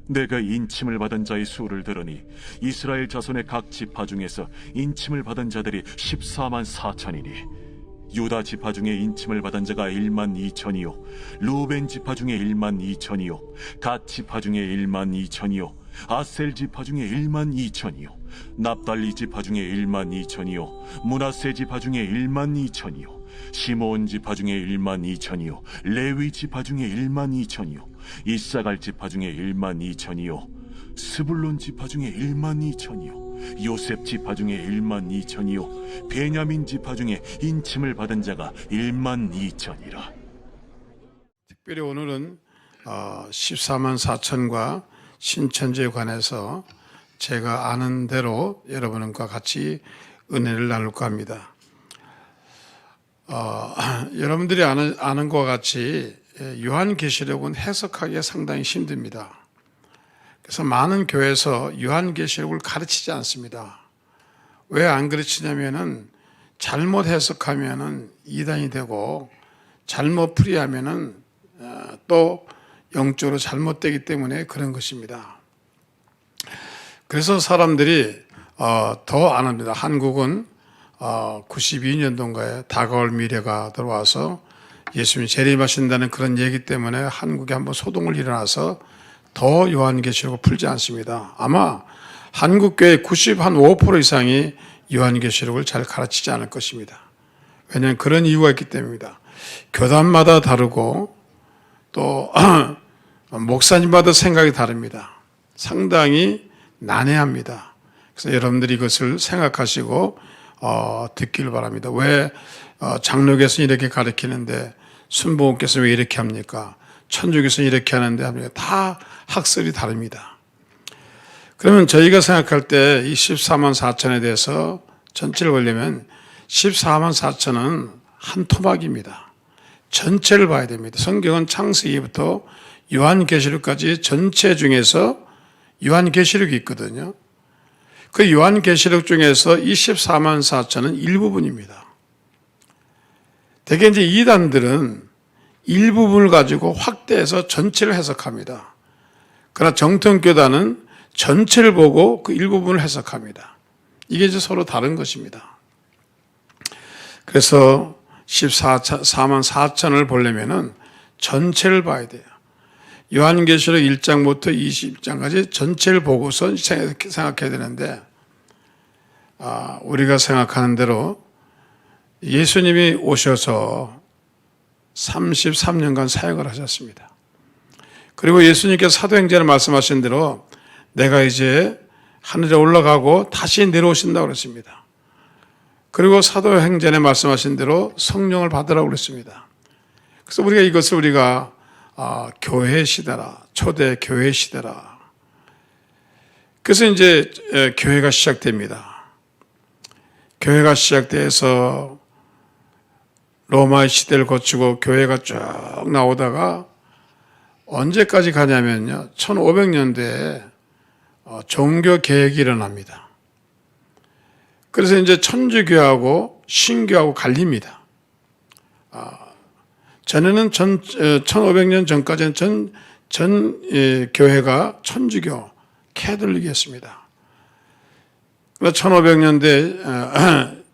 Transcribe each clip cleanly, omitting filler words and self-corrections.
내가 인침을 받은 자의 수를 들으니 이스라엘 자손의 각 지파 중에서 인침을 받은 자들이 14만 4천이니 유다 지파 중에 인침을 받은 자가 1만 2천이요 루벤 지파 중에 1만 2천이요 갓 지파 중에 1만 2천이요 아셀 지파 중에 1만 2천이요 납달리 지파 중에 1만 2천이요 므낫세 지파 중에 1만 2천이요 시므온 지파 중에 1만 2천이요 레위 지파 중에 1만 2천이요 이사갈 지파 중에 1만 2천이요 스불론 지파 중에 1만 2천이요 요셉 지파 중에 1만 2천이요 베냐민 지파 중에 인침을 받은 자가 1만 2천이라. 특별히 오늘은 14만 4천과 신천지에 관해서 제가 아는 대로 여러분과 같이 은혜를 나눌까 합니다. 여러분들이 아는 것과 같이 요한계시록은 해석하기가 상당히 힘듭니다. 그래서 많은 교회에서 요한계시록을 가르치지 않습니다. 왜 안 가르치냐면은 잘못 해석하면은 이단이 되고 잘못 풀이하면은 또 영적으로 잘못되기 때문에 그런 것입니다. 그래서 사람들이 더 안 합니다. 한국은 92년도인가에 다가올 미래가 들어와서 예수님이 재림하신다는 그런 얘기 때문에 한국에 한번 소동을 일어나서 더 요한계시록을 풀지 않습니다. 아마 한국교회 95% 이상이 요한계시록을 잘 가르치지 않을 것입니다. 왜냐하면 그런 이유가 있기 때문입니다. 교단마다 다르고 또 목사님마다 생각이 다릅니다. 상당히 난해합니다. 그래서 여러분들이 이것을 생각하시고 듣기를 바랍니다. 왜 장로교에서는 이렇게 가르치는데 순복음교에서는 왜 이렇게 합니까? 천주교에서는 이렇게 하는데 합니까? 다 학설이 다릅니다. 그러면 저희가 생각할 때 이 14만 4천에 대해서 전체를 보려면 14만 4천은 한 토막입니다. 전체를 봐야 됩니다. 성경은 창세기부터 요한계시록까지 전체 중에서 요한계시록이 있거든요. 그 요한계시록 중에서 24만 4천은 일부분입니다. 대개 이제 이단들은 일부분을 가지고 확대해서 전체를 해석합니다. 그러나 정통교단은 전체를 보고 그 일부분을 해석합니다. 이게 이제 서로 다른 것입니다. 그래서 14만 4천을 보려면은 전체를 봐야 돼요. 요한계시록 1장부터 20장까지 전체를 보고서 생각해야 되는데, 우리가 생각하는 대로 예수님이 오셔서 33년간 사역을 하셨습니다. 그리고 예수님께서 사도행전에 말씀하신 대로 내가 이제 하늘에 올라가고 다시 내려오신다고 그랬습니다. 그리고 사도행전에 말씀하신 대로 성령을 받으라고 그랬습니다. 그래서 우리가 이것을 교회 시대라, 초대 교회 시대라. 그래서 이제 교회가 시작됩니다. 교회가 시작돼서 로마의 시대를 거치고 교회가 쭉 나오다가 언제까지 가냐면요, 1500년대에 종교 개혁이 일어납니다. 그래서 이제 천주교하고 신교하고 갈립니다. 전에는 1500년 전까지는 전 교회가 천주교, 캐톨릭이었습니다. 그래서 1500년대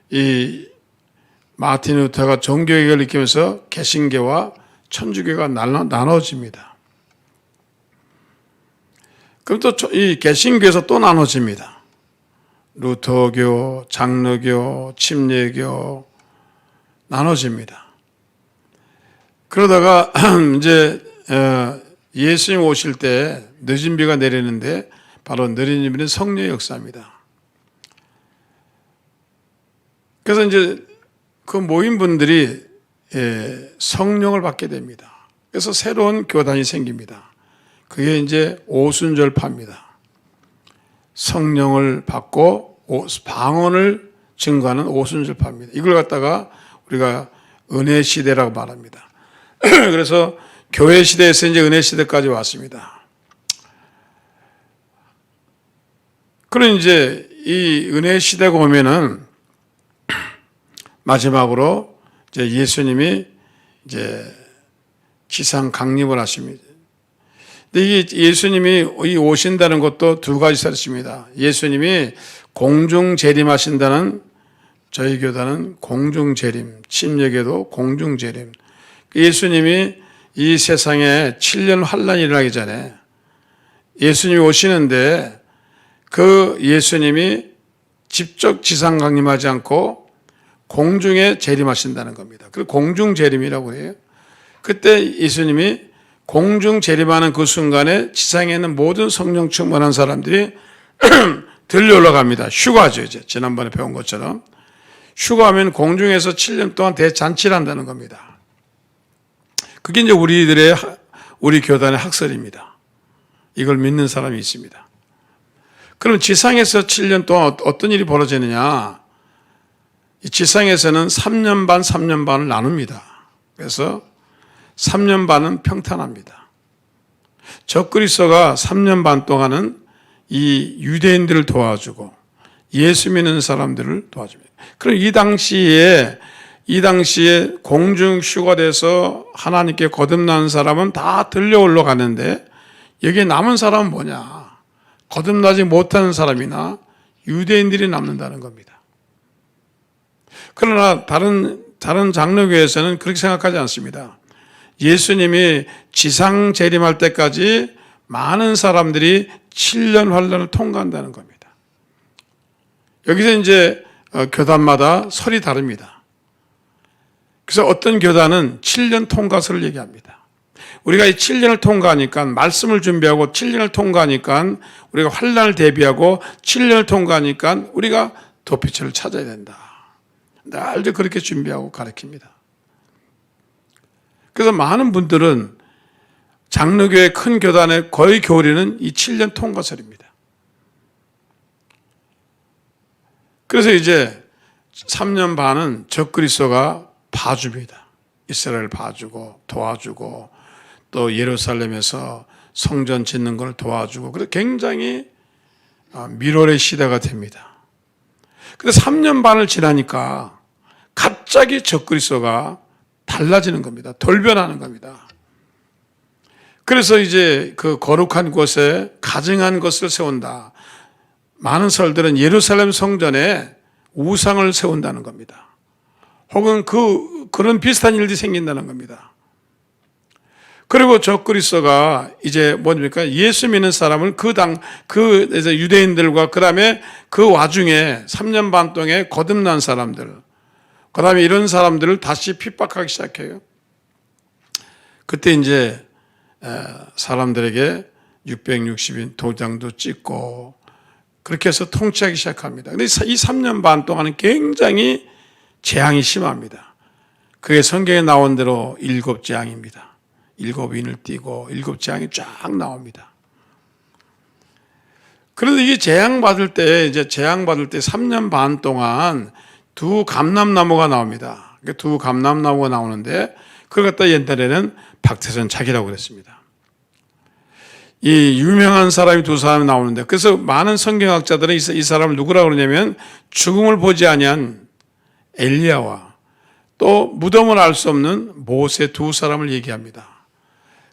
이 마틴 루터가 종교개혁을 일으키면서 개신교와 천주교가 나눠집니다. 그럼 또 이 개신교에서 또 나눠집니다. 루터교, 장로교, 침례교 나눠집니다. 그러다가 이제 예수님 오실 때 늦은 비가 내리는데 바로 느린 비는 성령의 역사입니다. 그래서 이제 그 모인 분들이 성령을 받게 됩니다. 그래서 새로운 교단이 생깁니다. 그게 이제 오순절파입니다. 성령을 받고 방언을 증거하는 오순절파입니다. 이걸 갖다가 우리가 은혜 시대라고 말합니다. 그래서 교회 시대에서 이제 은혜 시대까지 왔습니다. 그럼 이제 이 은혜 시대가 오면은 마지막으로 이제 예수님이 이제 지상 강림을 하십니다. 근데 이게 예수님이 오신다는 것도 두 가지 사실입니다. 예수님이 공중 재림하신다는, 저희 교단은 공중 재림, 침례교도 공중 재림. 예수님이 이 세상에 7년 환란이 일어나기 전에 예수님이 오시는데 그 예수님이 직접 지상 강림하지 않고 공중에 재림하신다는 겁니다. 그 공중 재림이라고 해요. 그때 예수님이 공중 재림하는 그 순간에 지상에 있는 모든 성령 충만한 사람들이 들려 올라갑니다. 휴가죠, 이제. 지난번에 배운 것처럼. 휴가하면 공중에서 7년 동안 대잔치를 한다는 겁니다. 그게 이제 우리 교단의 학설입니다. 이걸 믿는 사람이 있습니다. 그럼 지상에서 7년 동안 어떤 일이 벌어지느냐? 이 지상에서는 3년 반, 3년 반을 나눕니다. 그래서 3년 반은 평탄합니다. 적그리스도가 3년 반 동안은 이 유대인들을 도와주고 예수 믿는 사람들을 도와줍니다. 그럼 이 당시에 공중 휴가돼서 하나님께 거듭난 사람은 다 들려 올라가는데 여기에 남은 사람은 뭐냐? 거듭나지 못하는 사람이나 유대인들이 남는다는 겁니다. 그러나 다른 장로교에서는 그렇게 생각하지 않습니다. 예수님이 지상 재림할 때까지 많은 사람들이 7년 환란을 통과한다는 겁니다. 여기서 이제 교단마다 설이 다릅니다. 그래서 어떤 교단은 7년 통과설을 얘기합니다. 우리가 이 7년을 통과하니까 말씀을 준비하고 7년을 통과하니까 우리가 환란을 대비하고 7년을 통과하니까 우리가 도피처를 찾아야 된다. 날도 그렇게 준비하고 가르칩니다. 그래서 많은 분들은 장로교회 큰 교단의 거의 교리는 이 7년 통과설입니다. 그래서 이제 3년 반은 적그리스도가 봐줍니다. 이스라엘 봐주고 도와주고 또 예루살렘에서 성전 짓는 걸 도와주고 그래서 굉장히 밀월의 시대가 됩니다. 근데 3년 반을 지나니까 갑자기 적그리스도가 달라지는 겁니다. 돌변하는 겁니다. 그래서 이제 그 거룩한 곳에 가증한 것을 세운다. 많은 설들은 예루살렘 성전에 우상을 세운다는 겁니다. 혹은 그런 비슷한 일들이 생긴다는 겁니다. 그리고 적그리스도가 이제 뭡니까? 예수 믿는 사람을 이제 유대인들과 그 다음에 그 와중에 3년 반 동안에 거듭난 사람들, 그 다음에 이런 사람들을 다시 핍박하기 시작해요. 그때 이제 사람들에게 660인 도장도 찍고 그렇게 해서 통치하기 시작합니다. 근데 이 3년 반 동안은 굉장히 재앙이 심합니다. 그게 성경에 나온 대로 7재앙입니다. 7인을 띄고 7재앙이 쫙 나옵니다. 그런데 이게 재앙받을 때 3년 반 동안 두 감람나무가 나옵니다. 두 감람나무가 나오는데 그걸 갖다 옛날에는 박태선 자기라고 그랬습니다. 이 유명한 사람이 두 사람이 나오는데 그래서 많은 성경학자들은 이 사람을 누구라고 그러냐면 죽음을 보지 아니한 엘리야와 또 무덤을 알 수 없는 모세 두 사람을 얘기합니다.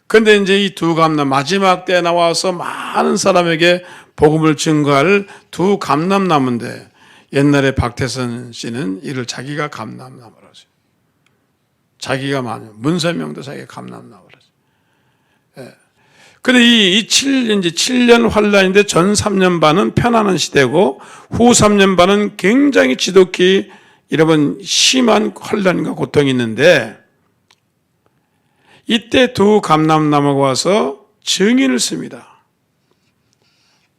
그런데 이제 이 두 감람 마지막 때 나와서 많은 사람에게 복음을 증거할 두 감람나무인데 옛날에 박태선 씨는 이를 자기가 감람나무라고 했어요. 자기가 문선명도 자기가 감람나무라고 했어요. 그런데 이 7년 환란인데 전 3년 반은 편안한 시대고 후 3년 반은 굉장히 지독히 여러분 심한 환란과 고통이 있는데 이때 두 감람나무가 와서 증인을 씁니다.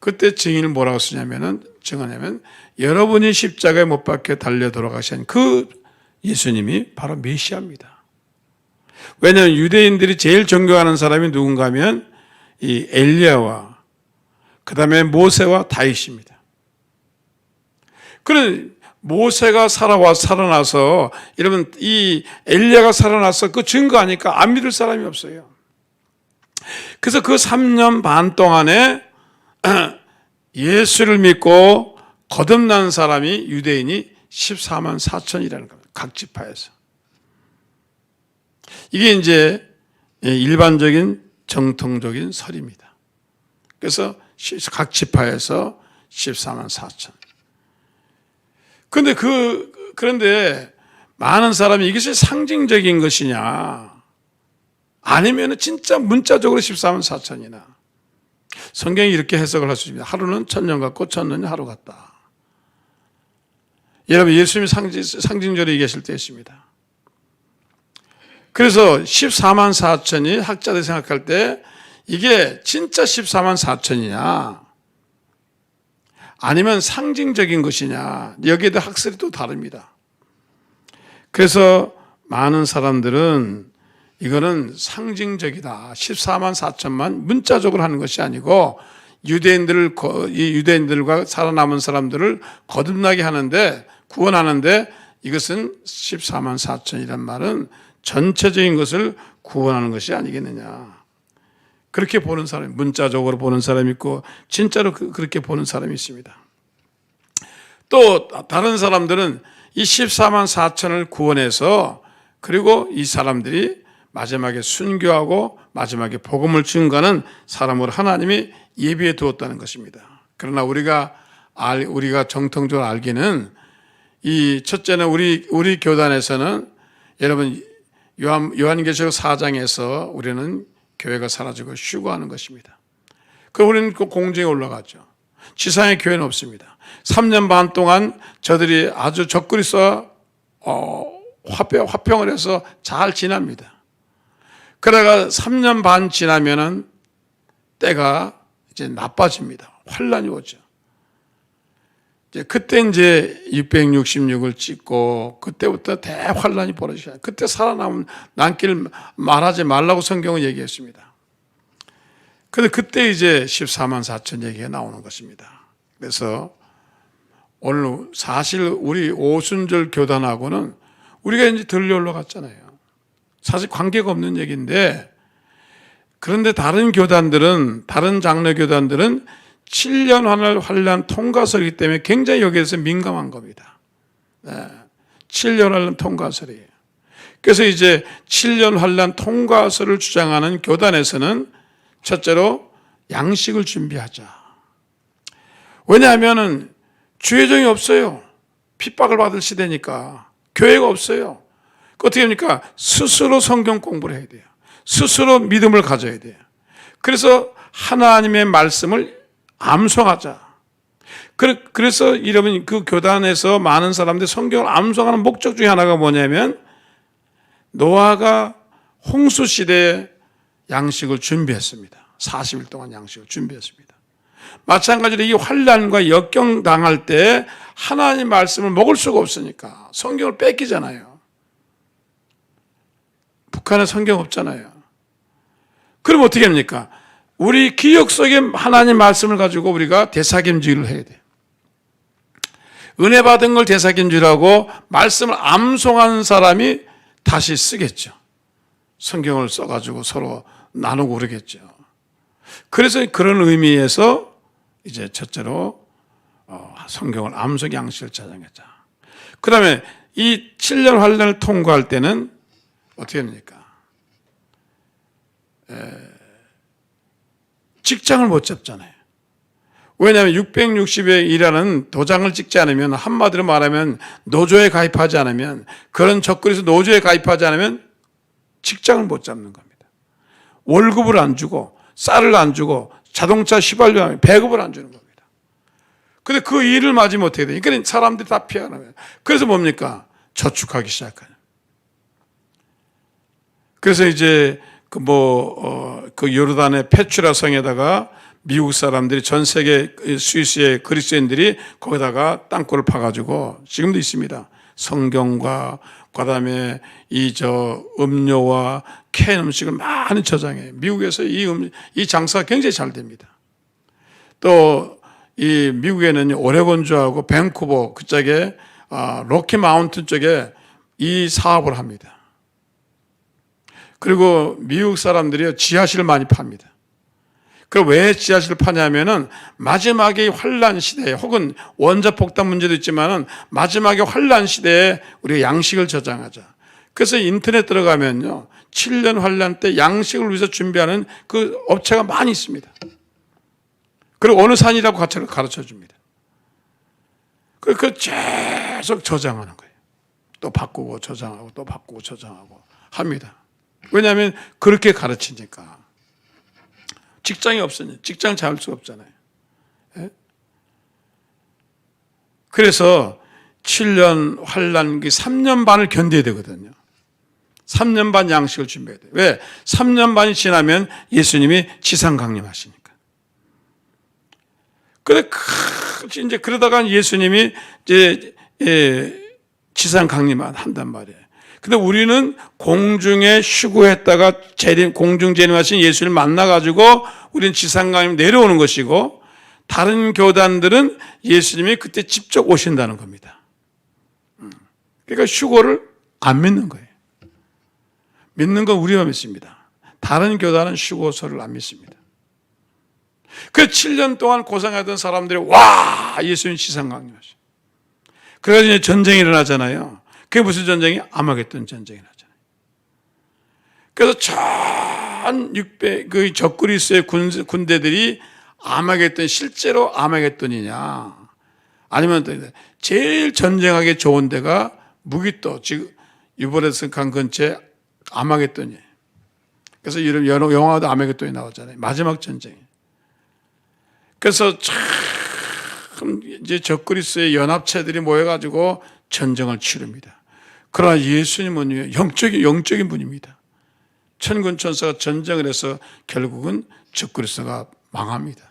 그때 증인을 뭐라고 쓰냐면은 여러분이 십자가에 못 박혀 달려 돌아가신 그 예수님이 바로 메시아입니다. 왜냐하면 유대인들이 제일 존경하는 사람이 누군가 하면 이 엘리야와 그 다음에 모세와 다윗입니다. 그런 모세가 살아나서 여러분 이 엘리야가 살아나서 그 증거하니까 안 믿을 사람이 없어요. 그래서 그 3년 반 동안에 예수를 믿고 거듭난 사람이 유대인이 14만 4천이라는 겁니다. 각 지파에서. 이게 이제 일반적인 정통적인 설입니다. 그래서 각 지파에서 14만 4천. 그런데 많은 사람이 이것이 상징적인 것이냐, 아니면 진짜 문자적으로 14만 4천이나. 성경이 이렇게 해석을 할 수 있습니다. 하루는 1000년 같고 1000년이 하루 같다. 여러분, 예수님이 상징적으로 얘기하실 때 있습니다. 그래서 14만 4천이 학자들이 생각할 때 이게 진짜 14만 4천이냐, 아니면 상징적인 것이냐, 여기에 대한 학설이 또 다릅니다. 그래서 많은 사람들은 이거는 상징적이다, 14만 4천만 문자적으로 하는 것이 아니고 유대인들과 살아남은 사람들을 거듭나게 하는데, 구원하는데, 이것은 14만 4천이란 말은 전체적인 것을 구원하는 것이 아니겠느냐. 그렇게 보는 사람이, 문자적으로 보는 사람이 있고 진짜로 그렇게 보는 사람이 있습니다. 또 다른 사람들은 이 14만 4천을 구원해서, 그리고 이 사람들이 마지막에 순교하고 마지막에 복음을 증거하는 사람으로 하나님이 예비해 두었다는 것입니다. 그러나 우리가 정통적으로 알기는, 이 첫째는 우리 교단에서는, 여러분, 요한계시록 4장에서 우리는 교회가 사라지고 휴거하는 것입니다. 우리는 그 공중에 올라가죠. 지상의 교회는 없습니다. 3년 반 동안 저들이 아주 적그리스도와 화평을 해서 잘 지납니다. 그러다가 3년 반 지나면은 때가 이제 나빠집니다. 환란이 오죠. 그때 이제 666을 찍고, 그때부터 대환란이 벌어지죠. 그때 살아남은 남길 말하지 말라고 성경은 얘기했습니다. 그런데 그때 이제 14만 4천 얘기가 나오는 것입니다. 그래서 오늘 사실 우리 오순절 교단하고는 우리가 이제 덜 올라갔잖아요. 사실 관계가 없는 얘기인데, 그런데 다른 장로 교단들은 7년 환란 통과설이기 때문에 굉장히 여기에 대해서 민감한 겁니다. 7년 환란 통과설이에요. 그래서 이제 7년 환란 통과설을 주장하는 교단에서는 첫째로 양식을 준비하자. 왜냐하면 주의종이 없어요. 핍박을 받을 시대니까. 교회가 없어요. 어떻게 합니까? 스스로 성경 공부를 해야 돼요. 스스로 믿음을 가져야 돼요. 그래서 하나님의 말씀을 암송하자. 그래서 여러분, 그 교단에서 많은 사람들이 성경을 암송하는 목적 중에 하나가 뭐냐면, 노아가 홍수 시대에 양식을 준비했습니다. 40일 동안 양식을 준비했습니다. 마찬가지로 이 환난과 역경 당할 때 하나님 말씀을 먹을 수가 없으니까 성경을 뺏기잖아요. 북한에 성경 없잖아요. 그럼 어떻게 합니까? 우리 기억 속에 하나님 말씀을 가지고 우리가 대사김질을 해야 돼요. 은혜 받은 걸 대사김질하고 말씀을 암송하는 사람이 다시 쓰겠죠. 성경을 써가지고 서로 나누고 그러겠죠. 그래서 그런 의미에서 이제 첫째로 성경을 암송 양식을 찾아내자. 그 다음에 이 7년 환란을 통과할 때는 어떻게 합니까? 직장을 못 잡잖아요. 왜냐하면 660에 일하는 도장을 찍지 않으면, 한마디로 말하면 노조에 가입하지 않으면, 그런 적그리스도 노조에 가입하지 않으면 직장을 못 잡는 겁니다. 월급을 안 주고, 쌀을 안 주고, 자동차 휘발유 배급을 안 주는 겁니다. 그런데 그 일을 맞으면 어떻게 돼요? 그러니까 사람들이 다 피하는 거예요. 그래서 뭡니까? 저축하기 시작하는. 그래서 이제 그 요르단의 페추라 성에다가 미국 사람들이, 전 세계 스위스의 그리스도인들이 거기다가 땅굴을 파가지고 지금도 있습니다. 성경과 그다음에 음료와 캔 음식을 많이 저장해요. 미국에서 이 장사가 굉장히 잘 됩니다. 또 이 미국에는 오레곤주하고 밴쿠버 그쪽에 로키 마운틴 쪽에 이 사업을 합니다. 그리고 미국 사람들이 지하실을 많이 팝니다. 그럼 왜 지하실을 파냐면은 마지막에 환란 시대에, 혹은 원자폭탄 문제도 있지만은 마지막에 환란 시대에 우리가 양식을 저장하자. 그래서 인터넷 들어가면요, 7년 환란 때 양식을 위해서 준비하는 그 업체가 많이 있습니다. 그리고 어느 산이라고 가르쳐 줍니다. 그걸 계속 저장하는 거예요. 또 바꾸고 저장하고 또 바꾸고 저장하고 합니다. 왜냐하면 그렇게 가르치니까. 직장이 없으니 직장 잡을 수 없잖아요. 예? 그래서 7년 환란기 3년 반을 견뎌야 되거든요. 3년 반 양식을 준비해야 돼요. 왜? 3년 반이 지나면 예수님이 지상 강림하시니까. 이제 그러다가 예수님이 이제 지상 강림만 한단 말이에요. 근데 우리는 공중에 휴거했다가 공중 재림하신 예수를 만나가지고 우리는 지상 강림 내려오는 것이고, 다른 교단들은 예수님이 그때 직접 오신다는 겁니다. 그러니까 휴거를 안 믿는 거예요. 믿는 건 우리만 믿습니다. 다른 교단은 휴거서를 안 믿습니다. 그 7년 동안 고생하던 사람들이 와, 예수님 지상 강림하셔. 그래서 이제 전쟁이 일어나잖아요. 그게 무슨 전쟁이? 아마겟돈 전쟁이 나잖아요. 그래서 1600 그 적그리스의 군대들이 아마겟돈, 실제로 아마겟돈이냐, 아니면 또 제일 전쟁하기 좋은 데가 무기또, 지금 유브라데스 강 근처에 아마겟돈이에요. 그래서 이런 영화도 아마겟돈이 나오잖아요. 마지막 전쟁. 그래서 참 이제 적그리스의 연합체들이 모여가지고 전쟁을 치릅니다. 그러나 예수님은 영적인 분입니다. 천군 천사가 전쟁을 해서 결국은 적그리스가 망합니다.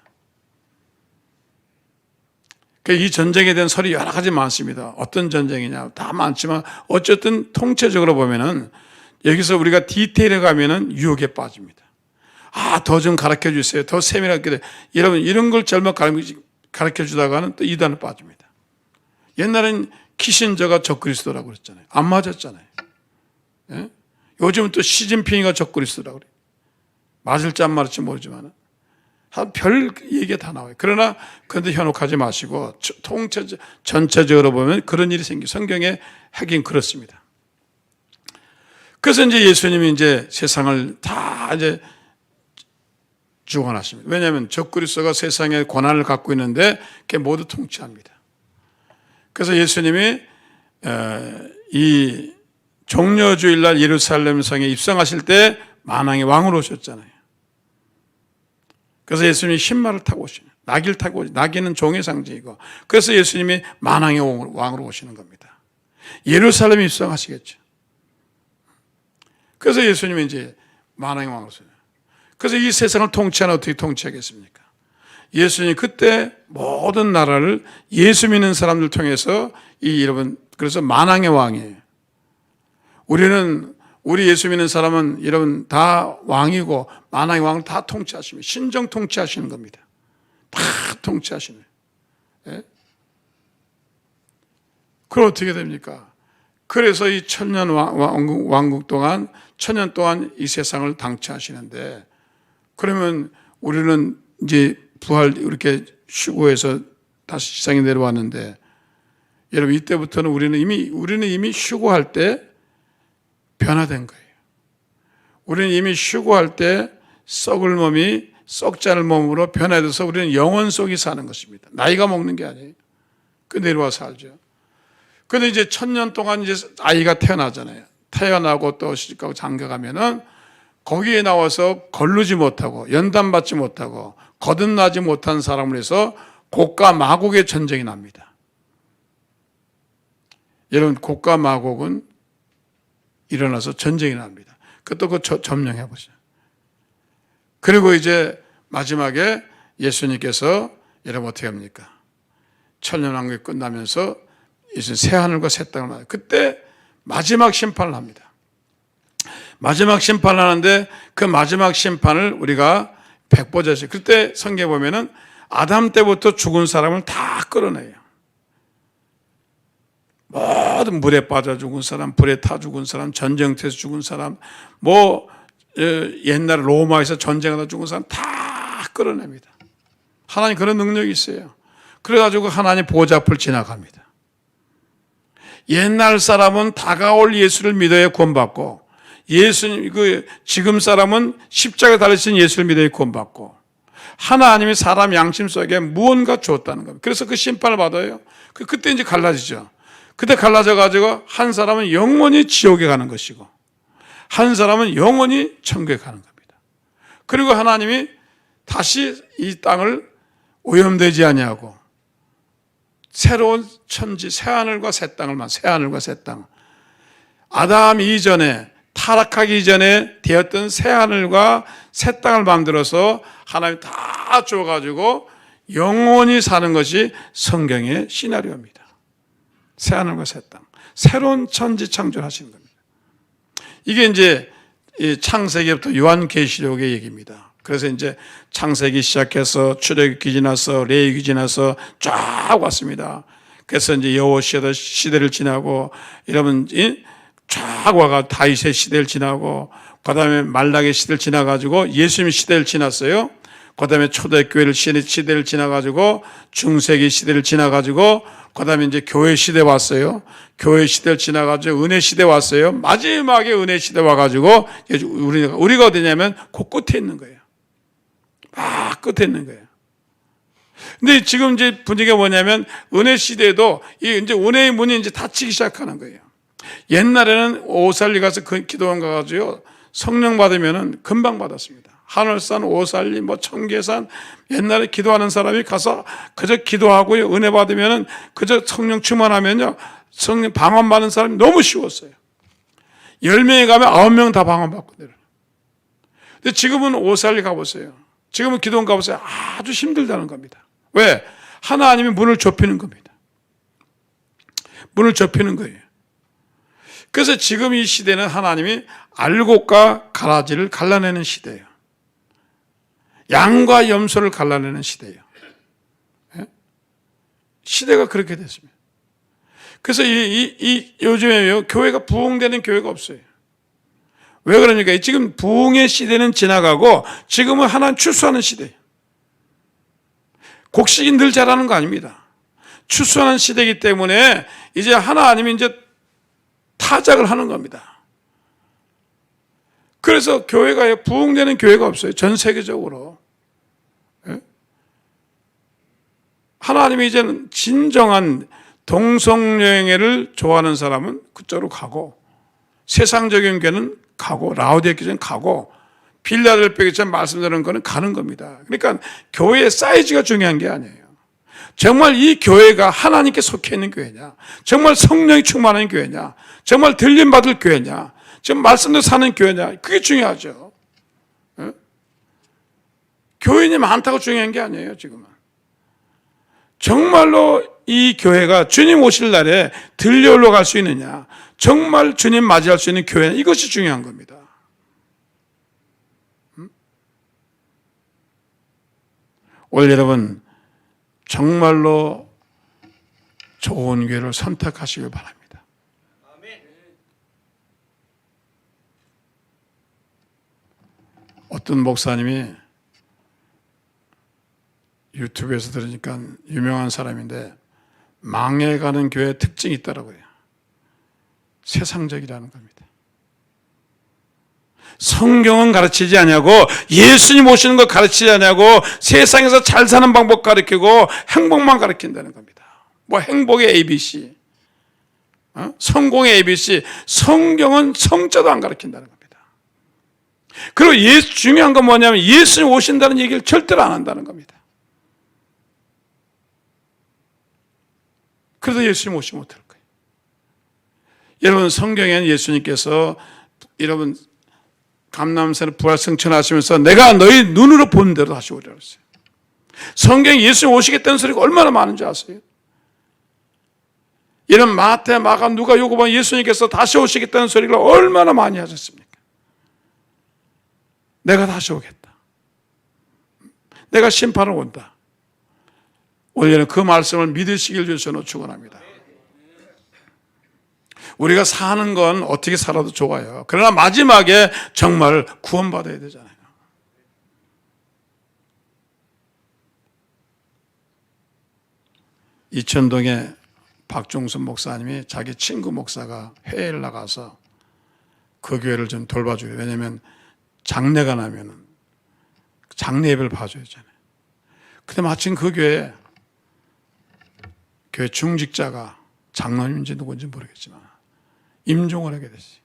이 전쟁에 대한 설이 여러 가지 많습니다. 어떤 전쟁이냐 다 많지만 어쨌든 통체적으로 보면은 여기서 우리가 디테일에 가면은 유혹에 빠집니다. 더 좀 가르쳐 주세요. 더 세밀하게. 여러분, 이런 걸 잘못 가르쳐 주다가는 또 이단에 빠집니다. 옛날엔 키신저가 적그리스도라고 그랬잖아요. 안 맞았잖아요. 예? 요즘은 또 시진핑이가 적그리스도라고 그래요. 맞을지 안 맞을지 모르지만 별 얘기가 다 나와요. 그러나 그런데 현혹하지 마시고 전체적으로 보면 그런 일이 성경에 하긴 그렇습니다. 그래서 이제 예수님이 이제 세상을 다 이제 주관하십니다. 왜냐하면 적그리스도가 세상에 권한을 갖고 있는데 그게 모두 통치합니다. 그래서 예수님이 이 종려주일날 예루살렘 성에 입성하실 때 만왕의 왕으로 오셨잖아요. 그래서 예수님이 신발을 타고 오시는, 나귀를 타고 오시는, 나귀는 종의 상징이고, 그래서 예수님이 만왕의 왕으로 오시는 겁니다. 예루살렘에 입성하시겠죠. 그래서 예수님이 이제 만왕의 왕으로 오시는. 그래서 이 세상을 통치하는 어떻게 통치하겠습니까? 예수님이 그때 모든 나라를 예수 믿는 사람들 통해서 여러분, 그래서 만왕의 왕이에요. 우리 예수 믿는 사람은 여러분 다 왕이고 만왕의 왕을 다 통치하십니다. 신정 통치하시는 겁니다. 다 통치하시는. 예? 그럼 어떻게 됩니까? 그래서 이 천년 왕국 동안, 천년 동안 이 세상을 당치하시는데, 그러면 우리는 이제 이렇게 휴거해서 다시 지상에 내려왔는데, 여러분 이때부터는 우리는 이미 휴거할 때 변화된 거예요. 우리는 이미 휴거할 때 썩을 몸이 썩지 않을 몸으로 변화돼서 우리는 영원 속에 사는 것입니다. 나이가 먹는 게 아니에요. 그 내려와서 살죠. 그런데 이제 1000년 동안 이제 아이가 태어나잖아요. 태어나고 또 시집가고 장가가면은 거기에 나와서 거르지 못하고 연단받지 못하고 거듭나지 못한 사람을 해서 곡과 마곡의 전쟁이 납니다. 여러분, 곡과 마곡은 일어나서 전쟁이 납니다. 그것도 점령해 보세요. 그리고 이제 마지막에 예수님께서 여러분 어떻게 합니까? 천년왕국이 끝나면서 이제 새 하늘과 새 땅을 만나요. 그때 마지막 심판을 합니다. 마지막 심판을 하는데 그 마지막 심판을 우리가 백보자식, 그때 성경에 보면은 아담 때부터 죽은 사람을 다 끌어내요. 모든 물에 빠져 죽은 사람, 불에 타 죽은 사람, 전쟁터에서 죽은 사람, 옛날 로마에서 전쟁하다 죽은 사람 다 끌어냅니다. 하나님 그런 능력이 있어요. 그래가지고 하나님 보좌 앞을 지나갑니다. 옛날 사람은 다가올 예수를 믿어야 구원받고, 지금 사람은 십자가에 달리신 예수를 믿어야 구원받고, 하나님이 사람 양심 속에 무언가 주었다는 겁니다. 그래서 그 심판을 받아요. 그때 이제 갈라지죠. 그때 갈라져가지고 한 사람은 영원히 지옥에 가는 것이고, 한 사람은 영원히 천국에 가는 겁니다. 그리고 하나님이 다시 이 땅을 오염되지 아니하고 새로운 천지, 새하늘과 새 땅을 새하늘과 새 땅. 아담 이전에, 타락하기 이전에 되었던 새하늘과 새 땅을 만들어서 하나님이 다 줘가지고 영원히 사는 것이 성경의 시나리오입니다. 새하늘과 새 땅. 새로운 천지 창조하시는 겁니다. 이게 이제 창세기부터 요한계시록의 얘기입니다. 그래서 이제 창세기 시작해서 출애굽기 지나서 레위기 지나서 쫙 왔습니다. 그래서 이제 여호시아 시대를 지나고 이러면 쫙 와가 다윗의 시대를 지나고 그다음에 말라기 시대를 지나가지고 예수님 시대를 지났어요. 그다음에 초대교회를 시대를 지나가지고 중세기 시대를 지나가지고 그다음에 이제 교회 시대 왔어요. 교회 시대를 지나가지고 은혜 시대 왔어요. 마지막에 은혜 시대 와가지고 우리가 어디냐면 그 끝에 있는 거예요. 막 끝에 있는 거예요. 근데 지금 이제 분위기가 뭐냐면 은혜 시대에도 이제 은혜의 문이 이제 닫히기 시작하는 거예요. 옛날에는 오살리 가서 기도원 가가지고 성령 받으면은 금방 받았습니다. 하늘산, 오살리, 청계산, 옛날에 기도하는 사람이 가서 그저 기도하고요. 은혜 받으면은 그저 성령 충만하면요. 성령 방언 받는 사람이 너무 쉬웠어요. 10명이 가면 9명 다 방언 받고 내려요. 근데 지금은 오살리 가보세요. 지금은 기도원 가보세요. 아주 힘들다는 겁니다. 왜? 하나님이 문을 좁히는 겁니다. 문을 좁히는 거예요. 그래서 지금 이 시대는 하나님이 알곡과 가라지를 갈라내는 시대예요. 양과 염소를 갈라내는 시대예요. 시대가 그렇게 됐습니다. 그래서 요즘에 교회가 부흥되는 교회가 없어요. 왜 그러니까 지금 부흥의 시대는 지나가고 지금은 하나님 출소하는 시대예요. 곡식이 늘 자라는 거 아닙니다. 출소하는 시대이기 때문에 이제 하나님이 이제 타작을 하는 겁니다. 그래서 교회가 부흥되는 교회가 없어요. 전 세계적으로. 하나님이 이제는 진정한 동성연애를 좋아하는 사람은 그쪽으로 가고, 세상적인 교회는 가고, 라오디게아 교회는 가고, 빌라델피아 교회처럼 말씀드리는 거는 가는 겁니다. 그러니까 교회의 사이즈가 중요한 게 아니에요. 정말 이 교회가 하나님께 속해 있는 교회냐, 정말 성령이 충만한 교회냐, 정말 들림받을 교회냐, 지금 말씀대로 사는 교회냐, 그게 중요하죠. 교인이 많다고 중요한 게 아니에요. 지금은 정말로 이 교회가 주님 오실 날에 들려올러 갈 수 있느냐, 정말 주님 맞이할 수 있는 교회냐, 이것이 중요한 겁니다. 오늘 여러분 정말로 좋은 교회를 선택하시길 바랍니다. 어떤 목사님이 유튜브에서 들으니까 유명한 사람인데, 망해가는 교회의 특징이 있더라고요. 세상적이라는 겁니다. 성경은 가르치지 않냐고, 예수님 오시는 거 가르치지 않냐고, 세상에서 잘 사는 방법 가르치고 행복만 가르친다는 겁니다. 행복의 ABC, 성공의 ABC, 성경은 성자도 안 가르친다는 겁니다. 그리고 중요한 건 뭐냐면 예수님 오신다는 얘기를 절대로 안 한다는 겁니다. 그래서 예수님 오지 못할 거예요. 여러분 성경에는 예수님께서 여러분 감람산에 부활 승천하시면서 내가 너희 눈으로 본 대로 다시 오리라 했어요. 성경에 예수님 오시겠다는 소리가 얼마나 많은지 아세요? 이런 마태, 마가, 누가, 요거만 예수님께서 다시 오시겠다는 소리를 얼마나 많이 하셨습니까? 내가 다시 오겠다. 내가 심판을 온다. 오늘은 그 말씀을 믿으시길 주셔서 축원합니다. 우리가 사는 건 어떻게 살아도 좋아요. 그러나 마지막에 정말 구원받아야 되잖아요. 이천동에 박종순 목사님이 자기 친구 목사가 해외를 나가서 그 교회를 좀 돌봐줘요. 왜냐하면 장례가 나면은 장례 예배를 봐줘야 하잖아요. 근데 마침 그 교회 중직자가 장로님인지 누군지 모르겠지만 임종을 하게 됐어요.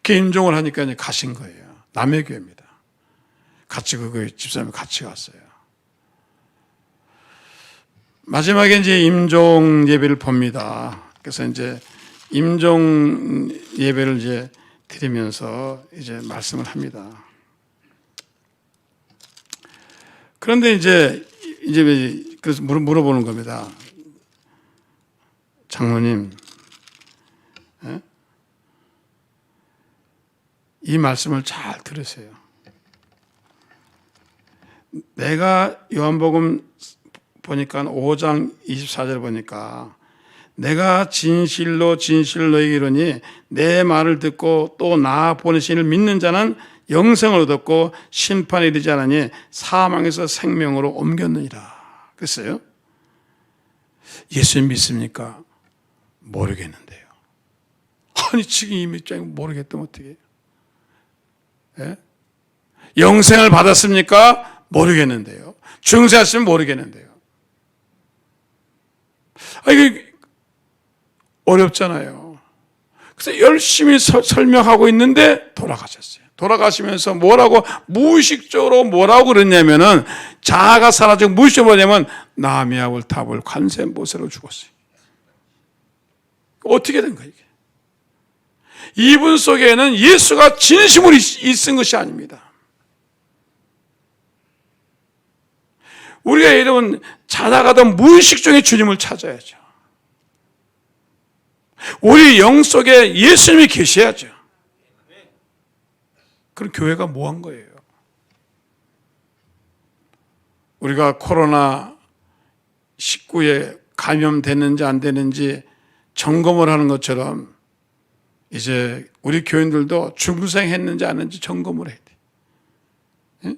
그 임종을 하니까 이제 가신 거예요. 남의 교회입니다. 같이 그 교회 집사람이 같이 갔어요. 마지막에 이제 임종 예배를 봅니다. 그래서 이제 임종 예배를 이제 드리면서 이제 말씀을 합니다. 그런데 이제 그래서 물어보는 겁니다. 장로님, 이 말씀을 잘 들으세요. 내가 요한복음 보니까 5장 24절 보니까 내가 진실로 너에게 이르니 내 말을 듣고 또 나 보내신 이를 믿는 자는 영생을 얻었고 심판에 이르지 않으니 사망에서 생명으로 옮겼느니라. 그랬어요. 예수님 믿습니까? 모르겠는데요. 아니 지금 이 입장이 모르겠다면 어떻게 해요? 예? 영생을 받았습니까? 모르겠는데요. 중세하시면 모르겠는데요. 이게 어렵잖아요. 그래서 열심히 설명하고 있는데 돌아가셨어요. 돌아가시면서 무의식적으로 뭐라고 그랬냐면은 자아가 사라지고 무의식적으로 뭐냐면 나미압을 탑을 관세음보새로 죽었어요. 어떻게 된 거예요, 이게? 이분 속에는 예수가 진심으로 있은 것이 아닙니다. 우리가 여러분 자다가도 무의식 중에 주님을 찾아야죠. 우리 영 속에 예수님이 계셔야죠. 그럼 교회가 뭐 한 거예요? 우리가 코로나 19에 감염됐는지 안 되는지 점검을 하는 것처럼 이제 우리 교인들도 중생했는지 안 했는지 점검을 해야 돼. 예?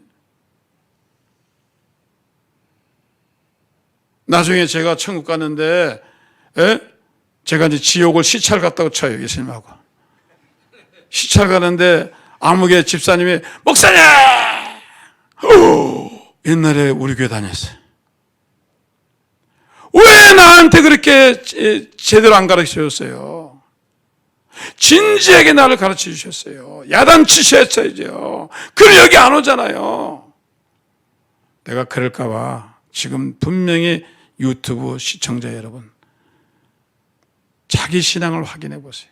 나중에 제가 천국 갔는데, 제가 이제 지옥을 시찰 갔다고 쳐요, 예수님하고. 시찰 가는데, 아무개 집사님이, 목사님! 옛날에 우리 교회 다녔어요. 왜 나한테 그렇게 제대로 안 가르쳐 줬어요? 진지하게 나를 가르쳐 주셨어요. 야단치셨어야죠. 그럼 여기 안 오잖아요. 내가 그럴까봐 지금 분명히 유튜브 시청자 여러분, 자기 신앙을 확인해 보세요.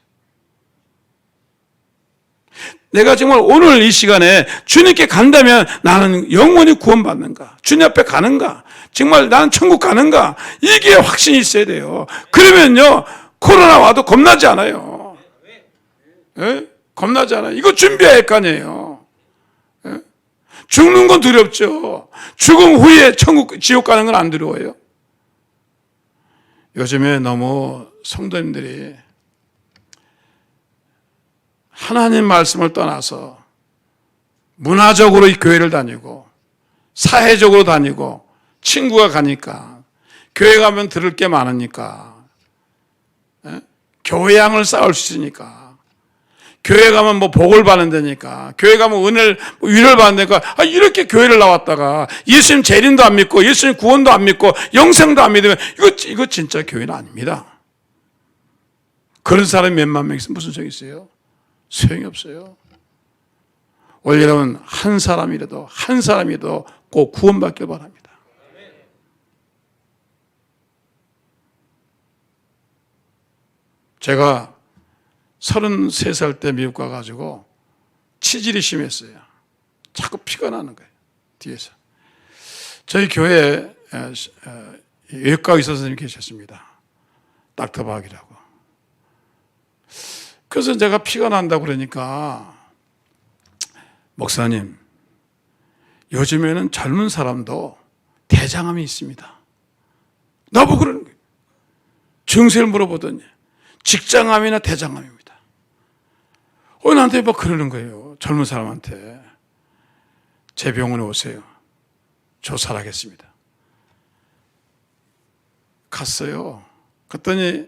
내가 정말 오늘 이 시간에 주님께 간다면 나는 영원히 구원받는가? 주님 앞에 가는가? 정말 나는 천국 가는가? 이게 확신이 있어야 돼요. 그러면요, 코로나 와도 겁나지 않아요. 예? 겁나지 않아요. 이거 준비해야 할 거 아니에요. 예? 죽는 건 두렵죠. 죽음 후에 천국, 지옥 가는 건 안 두려워요. 요즘에 너무 성도님들이 하나님 말씀을 떠나서 문화적으로 이 교회를 다니고 사회적으로 다니고 친구가 가니까 교회 가면 들을 게 많으니까 교양을 쌓을 수 있으니까 교회 가면 뭐 복을 받는다니까 교회 가면 은혜를 위를 받는다니까 이렇게 교회를 나왔다가 예수님 재림도 안 믿고 예수님 구원도 안 믿고 영생도 안 믿으면 이거 진짜 교회는 아닙니다. 그런 사람이 몇만 명 있으면 무슨 소용이 있어요? 소용이 없어요. 오늘 여러분 한 사람이라도 꼭 구원받길 바랍니다. 제가 33살 때 미국 가가지고 치질이 심했어요. 자꾸 피가 나는 거예요. 뒤에서. 저희 교회에 외과 의사 선생님이 계셨습니다. 닥터박이라고. 그래서 제가 피가 난다고 그러니까 목사님, 요즘에는 젊은 사람도 대장암이 있습니다. 나보고 그러는 거예요. 증세를 물어보더니 직장암이나 대장암입니다. 나한테 막 그러는 거예요. 젊은 사람한테. 제 병원에 오세요. 조사를 하겠습니다. 갔어요. 그랬더니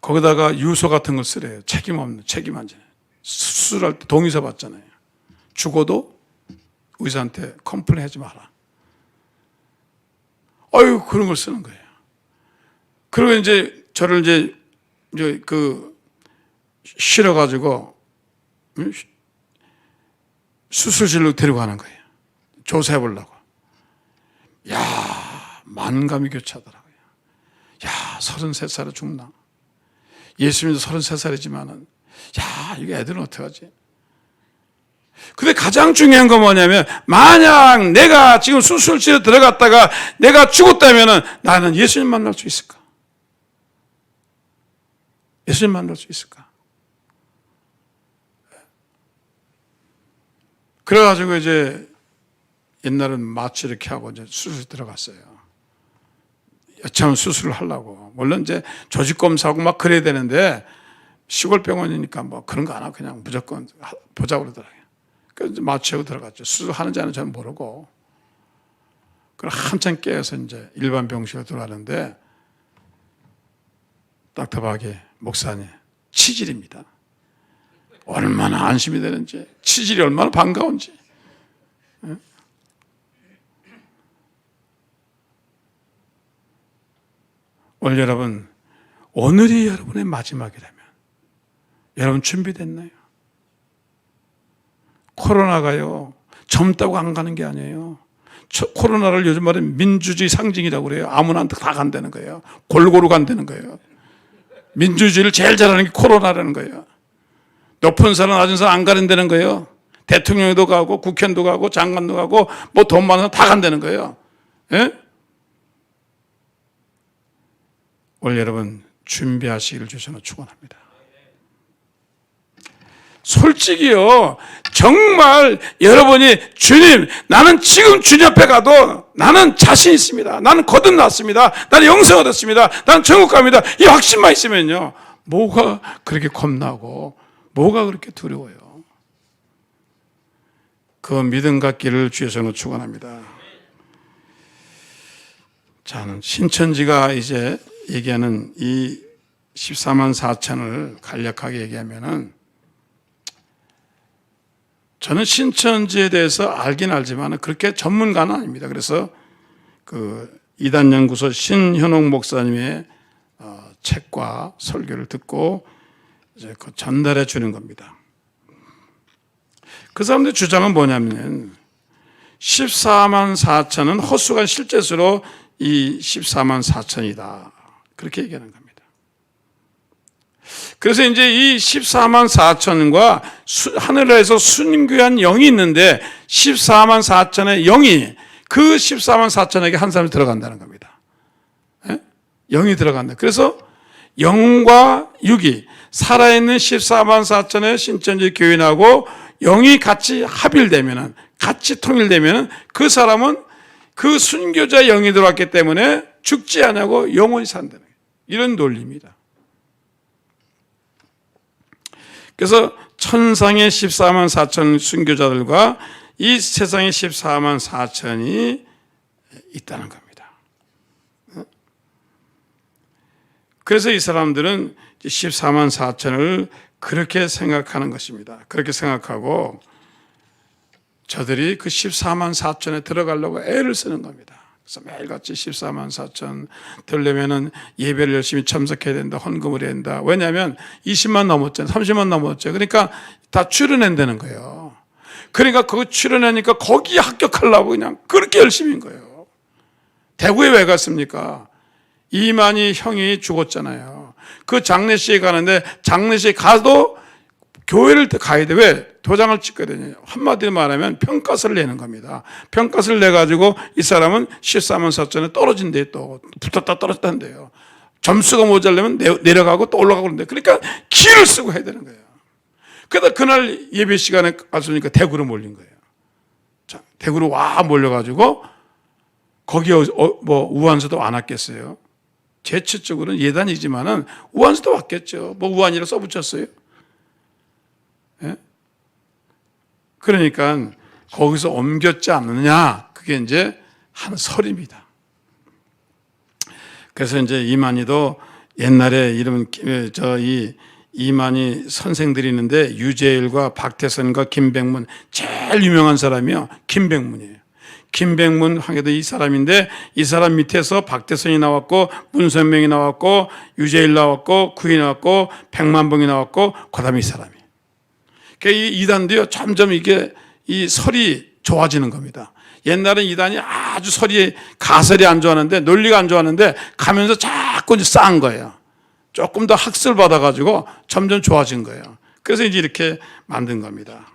거기다가 유서 같은 걸 쓰래요. 책임 없는, 책임 안 져. 수술할 때 동의서 받잖아요. 죽어도 의사한테 컴플레인 하지 마라. 아유, 그런 걸 쓰는 거예요. 그리고 이제 저를 이제 실어가지고 수술실로 데리고 가는 거예요. 조사해 보려고. 야, 만감이 교차하더라고요. 야, 33살에 죽나? 예수님도 33살이지만은, 야, 이거 애들은 어떡하지? 근데 가장 중요한 건 뭐냐면, 만약 내가 지금 수술실에 들어갔다가 내가 죽었다면은 나는 예수님 만날 수 있을까? 예수님 만날 수 있을까? 그래가지고 이제 옛날엔 마취 이렇게 하고 이제 수술 들어갔어요. 여차하면 수술을 하려고. 물론 이제 조직 검사하고 막 그래야 되는데 시골 병원이니까 뭐 그런 거 안 하고 그냥 무조건 보자고 그러더라고요. 그래서 마취하고 들어갔죠. 수술하는지 안 하는지 저는 모르고. 그럼 한참 깨어서 이제 일반 병실로 들어가는데 딱딱하게 목사님, 치질입니다. 얼마나 안심이 되는지, 치질이 얼마나 반가운지. 오늘 여러분, 오늘이 여러분의 마지막이라면 여러분 준비됐나요? 코로나가요, 젊다고 안 가는 게 아니에요. 코로나를 요즘 말에 민주주의 상징이라고 그래요. 아무나 다 간다는 거예요. 골고루 간다는 거예요. 민주주의를 제일 잘하는 게 코로나라는 거예요. 높은 사람, 낮은 사람 안 가린다는 거예요. 대통령도 가고, 국회의원도 가고, 장관도 가고, 뭐 돈 많은 사람 다 간다는 거예요. 예? 오늘 여러분 준비하시기를 주셔서 축원합니다. 솔직히요, 정말 여러분이 주님, 나는 지금 주님 앞에 가도 나는 자신 있습니다. 나는 거듭났습니다. 나는 영생 얻었습니다. 나는 천국 갑니다. 이 확신만 있으면요, 뭐가 그렇게 겁나고 뭐가 그렇게 두려워요. 그 믿음 갖기를 주여서 축원합니다. 저는 신천지가 이제 얘기하는 이 14만 4천을 간략하게 얘기하면은, 저는 신천지에 대해서 알긴 알지만 그렇게 전문가는 아닙니다. 그래서 그 이단연구소 신현옥 목사님의 책과 설교를 듣고 이제 그 전달해 주는 겁니다. 그 사람들의 주장은 뭐냐면 14만 4천은 허수가 실제수로 이 14만 4천이다. 그렇게 얘기하는 겁니다. 그래서 이제 이 14만 4천과 하늘에서 순교한 영이 있는데 14만 4천의 영이 그 14만 4천에게 한 사람이 들어간다는 겁니다. 예? 영이 들어간다. 그래서 영과 육이 살아있는 14만 4천의 신천지 교인하고 영이 같이 합일되면은, 같이 통일되면은 그 사람은 그 순교자 영이 들어왔기 때문에 죽지 않고 영원히 산다는 거예요. 이런 논리입니다. 그래서 천상의 14만 4천 순교자들과 이 세상의 14만 4천이 있다는 겁니다. 그래서 이 사람들은 14만 4천을 그렇게 생각하는 것입니다. 그렇게 생각하고 저들이 그 14만 4천에 들어가려고 애를 쓰는 겁니다. 그래서 매일같이 14만 4천 되려면은 예배를 열심히 참석해야 된다, 헌금을 해야 된다. 왜냐하면 20만 넘었잖아요. 30만 넘었죠. 그러니까 다 출연한다는 거예요. 그러니까 그거 출연하니까 거기에 합격하려고 그냥 그렇게 열심히인 거예요. 대구에 왜 갔습니까? 이만희 형이 죽었잖아요. 그 장례식에 가는데 장례식에 가도 교회를 가야 돼. 왜? 도장을 찍거든요. 한마디로 말하면 평가서를 내는 겁니다. 평가서를 내가지고 이 사람은 14만 4천에 떨어진대, 또 붙었다 떨어졌다는데요. 점수가 모자라면 내려가고 또 올라가고 그러는데, 그러니까 기를 쓰고 해야 되는 거예요. 그러다 그날 예배 시간에 갔으니까 대구로 몰린 거예요. 자, 대구로 와 몰려가지고 거기에 뭐 우한수도 안 왔겠어요. 제치적으로는 예단이지만은 우한수도 왔겠죠. 뭐 우한이라 써붙였어요. 예? 그러니까 거기서 옮겼지 않느냐, 그게 이제 한 설입니다. 그래서 이제 이만희도 옛날에 이런 이 이만희 선생들이 있는데 유재일과 박태선과 김백문, 제일 유명한 사람이요 김백문이에요. 김백문 황해도 이 사람인데, 이 사람 밑에서 박태선이 나왔고 문선명이 나왔고 유재일 나왔고 구이 나왔고 백만봉이 나왔고 그다음에 이 사람이. 그러니까 이 이단도요 점점 이게 이 설이 좋아지는 겁니다. 옛날엔 이단이 아주 설이 가설이 안 좋았는데, 논리가 안 좋았는데 가면서 자꾸 이제 쌓은 거예요. 조금 더 학설 받아가지고 점점 좋아진 거예요. 그래서 이제 이렇게 만든 겁니다.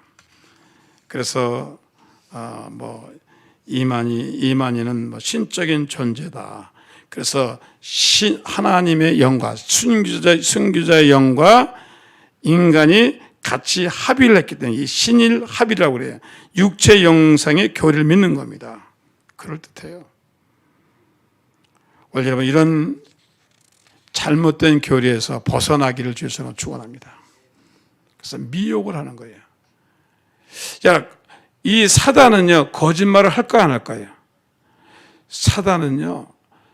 그래서 이만희는 뭐 신적인 존재다. 그래서 하나님의 영과 순교자의 영과 인간이 같이 합의를 했기 때문에 이 신일 합의라고 그래요. 육체 영상의 교리를 믿는 겁니다. 그럴듯해요. 원래 여러분, 이런 잘못된 교리에서 벗어나기를 주셔서 축원합니다. 그래서 미혹을 하는 거예요. 이 사단은요 거짓말을 할까요 안 할까요? 사단은요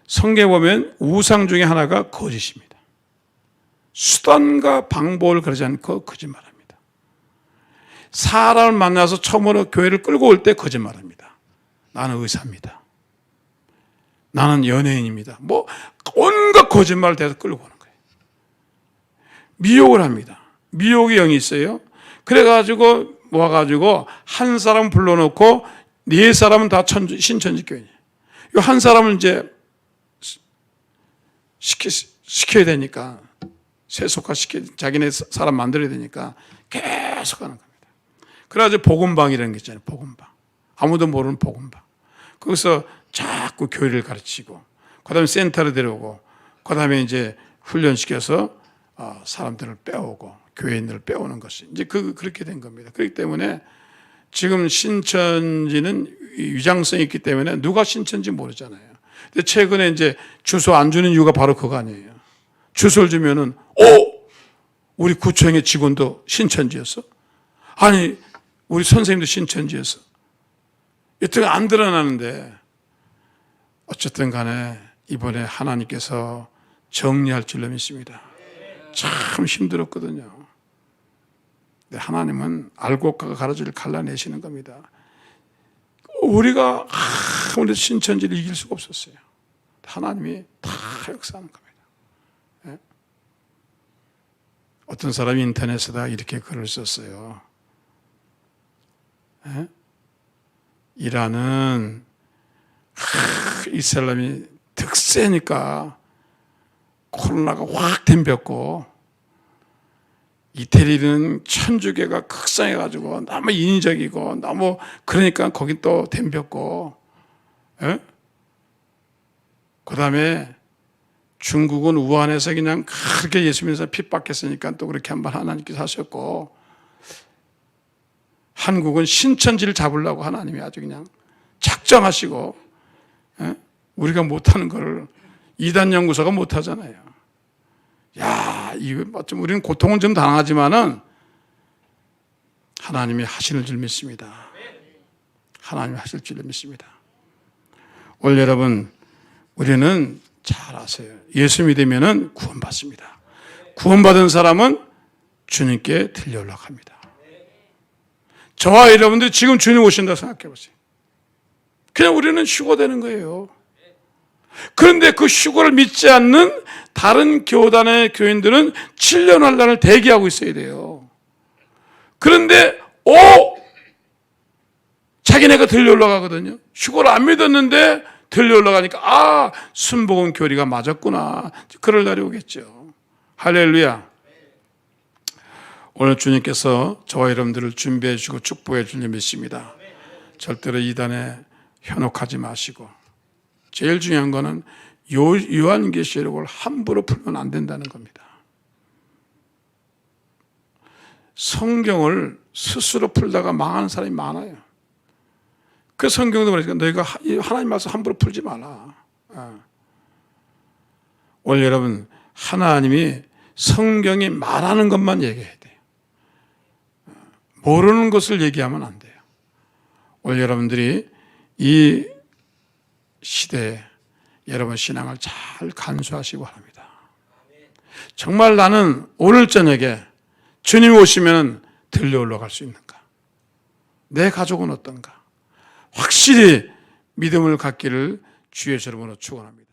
성경에 보면 우상 중에 하나가 거짓입니다. 수단과 방법을 가리지 않고 거짓말합니다. 사람을 만나서 처음으로 교회를 끌고 올 때 거짓말합니다. 나는 의사입니다. 나는 연예인입니다. 뭐 온갖 거짓말을 대서 끌고 오는 거예요. 미혹을 합니다. 미혹의 영이 있어요. 그래가지고 모아가지고 한 사람 불러놓고 네 사람은 다 신천지교인이에요. 이 한 사람을 이제 시켜야 되니까, 자기네 사람 만들어야 되니까 계속 하는 겁니다. 그래가지고 복음방이라는 게 있잖아요. 복음방. 아무도 모르는 복음방. 거기서 자꾸 교리를 가르치고, 그 다음에 센터를 데려오고, 그 다음에 이제 훈련시켜서 사람들을 빼오고, 교회인들을 빼오는 것이 이제 그렇게 된 겁니다. 그렇기 때문에 지금 신천지는 위장성이 있기 때문에 누가 신천지 모르잖아요. 근데 최근에 이제 주소 안 주는 이유가 바로 그거 아니에요. 주소를 주면은 우리 구청의 직원도 신천지였어? 아니 우리 선생님도 신천지였어? 여튼 안 드러나는데, 어쨌든 간에 이번에 하나님께서 정리할 줄로 믿습니다. 참 힘들었거든요. 근데 하나님은 알곡과 가라지를 갈라내시는 겁니다. 우리가 아무리 신천지를 이길 수가 없었어요. 하나님이 다 역사하는 겁니다. 네? 어떤 사람이 인터넷에다 이렇게 글을 썼어요. 네? 이란은 이슬람이 득세니까 코로나가 확 덤볐고, 이태리는 천주교가 극성해가지고 너무 인위적이고 너무 그러니까 거긴 또 덤볐고, 그 다음에 중국은 우한에서 그냥 그렇게 예수 믿어서 핍박했으니까 또 그렇게 한번 하나님께서 하셨고, 한국은 신천지를 잡으려고 하나님이 아주 그냥 작정하시고, 우리가 못하는 걸 이단연구소가 못하잖아요. 이거 좀 우리는 고통은 좀 당하지만은 하나님이 하시는 줄 믿습니다. 하나님이 하실 줄 믿습니다. 오늘 여러분, 우리는 잘 아세요. 예수 믿으면은 구원받습니다. 구원받은 사람은 주님께 들려 올라갑니다. 저와 여러분들이 지금 주님 오신다고 생각해 보세요. 그냥 우리는 휴거되는 거예요. 그런데 그 휴거를 믿지 않는 다른 교단의 교인들은 7년 환란을 대기하고 있어야 돼요. 그런데 자기네가 들려 올라가거든요. 휴거를 안 믿었는데 들려 올라가니까 순복음 교리가 맞았구나. 그럴 날이 오겠죠. 할렐루야. 오늘 주님께서 저와 여러분들을 준비해 주시고 축복해 주님 믿습니다. 절대로 이단에 현혹하지 마시고, 제일 중요한 거는 요한계시록을 함부로 풀면 안 된다는 겁니다. 성경을 스스로 풀다가 망하는 사람이 많아요. 그 성경도 그러니까 너희가 하나님 말씀 함부로 풀지 마라. 오늘 여러분, 하나님이 성경이 말하는 것만 얘기해야 돼요. 모르는 것을 얘기하면 안 돼요. 오늘 여러분들이 이 시대에 여러분 신앙을 잘 간수하시고 합니다. 정말 나는 오늘 저녁에 주님 오시면 들려 올라갈 수 있는가? 내 가족은 어떤가? 확실히 믿음을 갖기를 주의 이름으로 축원합니다.